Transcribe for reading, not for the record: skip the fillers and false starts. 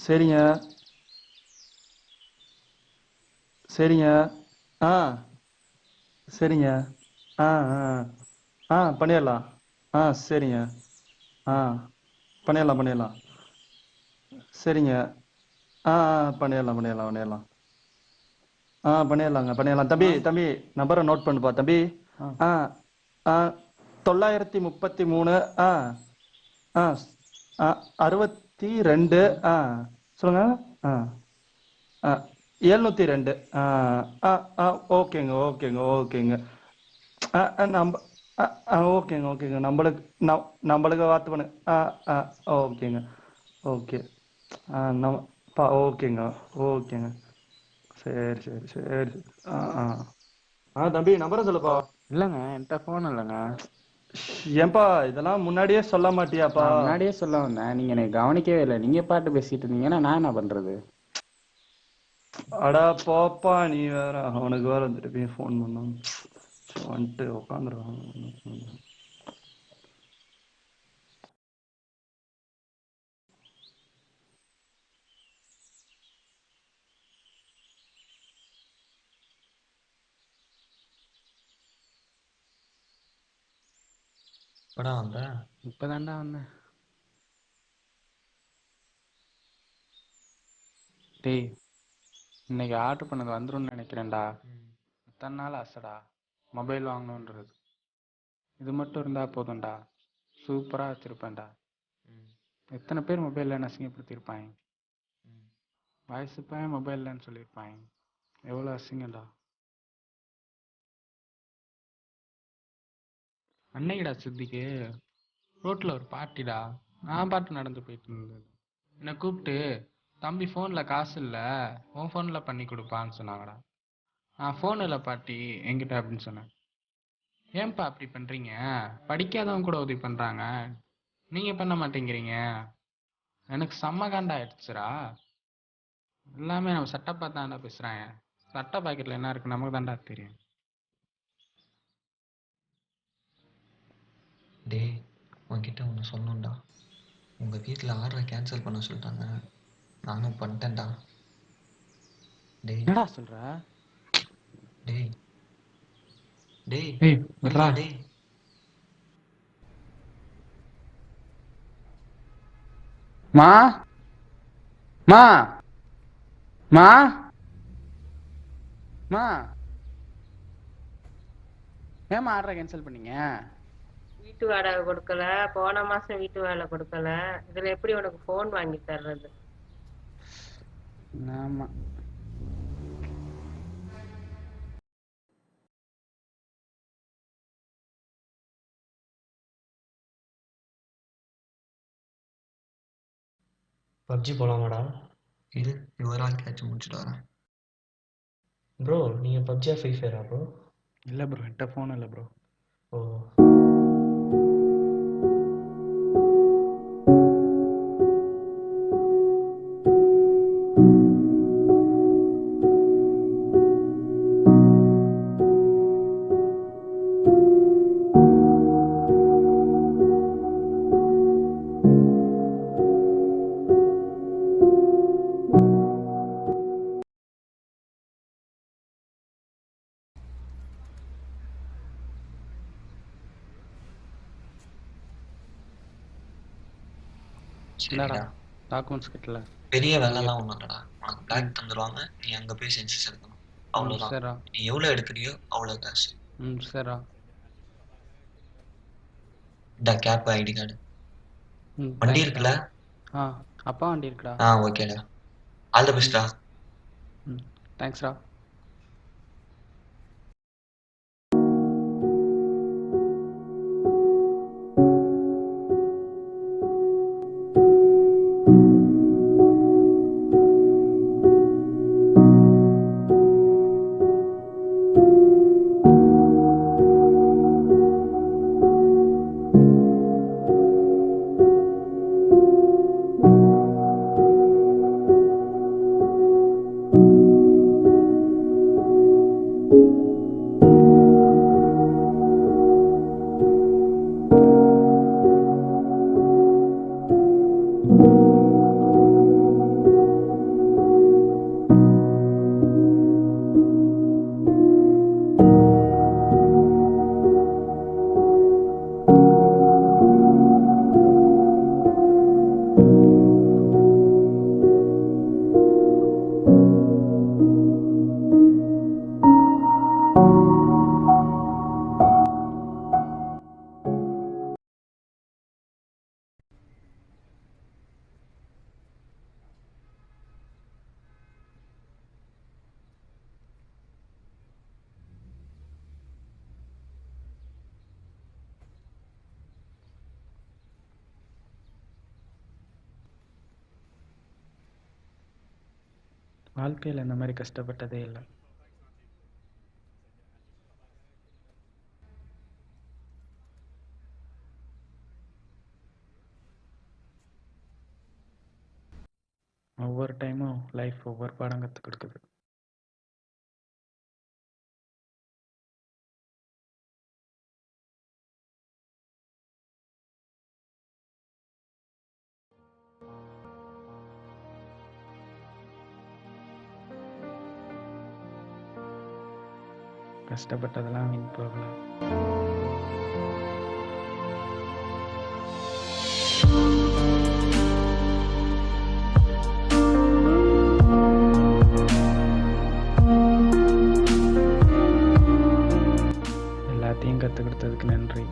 சரிங்க. சரிங்க. ஆ. சரிங்க. ஆ, ஆ. பண்ணிடலாம். சரிங்க. ஆ. பண்ணிடலாம். சரிங்க. பண்ணிடலாம், பண்ணிடலாம், பண்ணிடலாம். பண்ணிடலாம். ஆ தம்பி, தம்பி, நம்பரை நோட் பண்ணுப்பா, தம்பி. ஆ ஆ, ஆ, 933. ஆ, ஆ, ஆ, 62. ம் ஆ, சொல்லுங்க. ஆ, ஆ, 702. ஆ, ஆ, ஆ, ஓகேங்க, ஓகேங்க, ஓகேங்க. ஆ, ஆ, நம்ப ஓகேங்க. நம்மளுக்கு வாத்து பண்ணு. ஆ, ஓகேங்க. ஓகே. ஓகேங்க. ஓகேங்க. சரி. ஆ, ஆ. தம்பி, நம்பரை சொல்லுப்பா. இல்லைங்க, என்கிட்ட ஃபோன் இல்லைங்க. ஏன்பா இதெல்லாம் முன்னாடியே சொல்ல மாட்டியாப்பா? நான் முன்னாடியே சொல்ல வந்தேன், நீங்கள் என்னை கவனிக்கவே இல்லை. நீங்கள் பாட்டு பேசிட்டு இருந்தீங்கன்னா நான் என்ன பண்ணுறது? அடா போப்பா, நீ வேற அவனுக்கு வேற திருப்பி ஃபோன் பண்ணான். வந்துட்டு உட்காந்துருவான். எப்படா வந்த? இப்போ தாண்டா வந்தேன். டேய், இன்னைக்கு ஆர்டர் பண்ணது வந்துரும்னு நினைக்கிறேன்டா. ம். இத்தனை நாள் ஆசைடா மொபைல் வாங்கணுன்றது. இது மட்டும் இருந்தால் போதும்டா, சூப்பராக வச்சுருப்பேன்டா. ம். எத்தனை பேர் மொபைலில் அசிங்கப்படுத்தியிருப்பாங்க. ம். வயசு பையன் மொபைல்லன்னு சொல்லியிருப்பாங்க. எவ்வளோ அசிங்கம்டா. அன்னைக்குடா சித்திக்கு ரோட்டில் ஒரு பார்ட்டிடா. நான் பாட்டு நடந்து போயிட்டு இருந்தது. என்னை கூப்பிட்டு, தம்பி ஃபோனில் காசு இல்லை, உன் ஃபோனில் பண்ணி கொடுப்பான்னு சொன்னாங்கடா. நான் ஃபோன் இல்லை பாட்டி என்கிட்ட அப்படின்னு சொன்னேன். ஏன்பா அப்படி பண்ணுறீங்க? படிக்காதவங்க கூட உதவி பண்ணுறாங்க, நீங்கள் பண்ண மாட்டேங்கிறீங்க. எனக்கு செம்ம காண்டா ஆயிடுச்சுடா. எல்லாமே நம்ம சட்டை பார்த்து தாண்டா பேசுகிறாங்க. சட்டை பாக்கெட்டில் என்ன இருக்குது நமக்கு தாண்டா தெரியும். டேய், உன்கிட்ட ஒன்று சொல்லணும்டா. உங்கள் வீட்டில் ஆர்டரை கேன்சல் பண்ண சொல்லிட்டாங்க. நானும் பண்ணிட்டேன்டா. டேய். என்னடா சொல்கிற? டேய். டேய். ஏய் விட்றா. நில்றா டேய். மா மா மா மா ஏம்மா ஆர்டரை கேன்சல் பண்ணீங்க? வீட்டு வாடகை கொடுக்கல, போன மாசம் வீட்டு வேலை கொடுக்கல. இதுல எப்படி உனக்கு போன் வாங்கி தர்றது? ஆமாம். பப்ஜி போகலாமாடா? இது இவரால் கேட்ச் முடிச்சுட்டு வரேன். ப்ரோ, நீங்கள் பப்ஜியா ஃப்ரீ ஃபயரா ப்ரோ? இல்லை ப்ரோ, என்கிட்ட ஃபோன் இல்லை ப்ரோ. ஓ. இந்தாடா சரிடா. டாக்குமெண்ட்ஸ் கிட்டல. பெரிய இங்கே வேலைலாம் இருக்கு. ஒன்றும் இல்லைடா. உனக்கு ம் பிளாக் தந்துடுவாங்க. நீ அங்கே போய் சென்சஸ் எடுக்கணும். அவ்வளோதான். சரிடா. நீ எவ்வளோ எடுக்கிறியோ அவ்வளோ காசு. சரிடா. இந்த கேப் ஐடி கார்டு. வண்டி தேங்க்ஸ்டா. இருக்குல்ல? ஆ, அப்பா வண்டி இருக்குடா. ஓகேடா. ஆல் த ம் பெஸ்ட்டா. ம் தேங்க்ஸ்டா. வாழ்க்கையில் இந்த மாதிரி கஷ்டப்பட்டதே இல்லை. ஒவ்வொரு டைமும் லைஃப் ஒவ்வொரு பாடம் கற்றுக் கொடுக்குது. கஷ்டப்பட்டதெல்லாம் வீண் போகல. எல்லாத்தையும் கற்றுக் கொடுத்ததுக்கு நன்றி.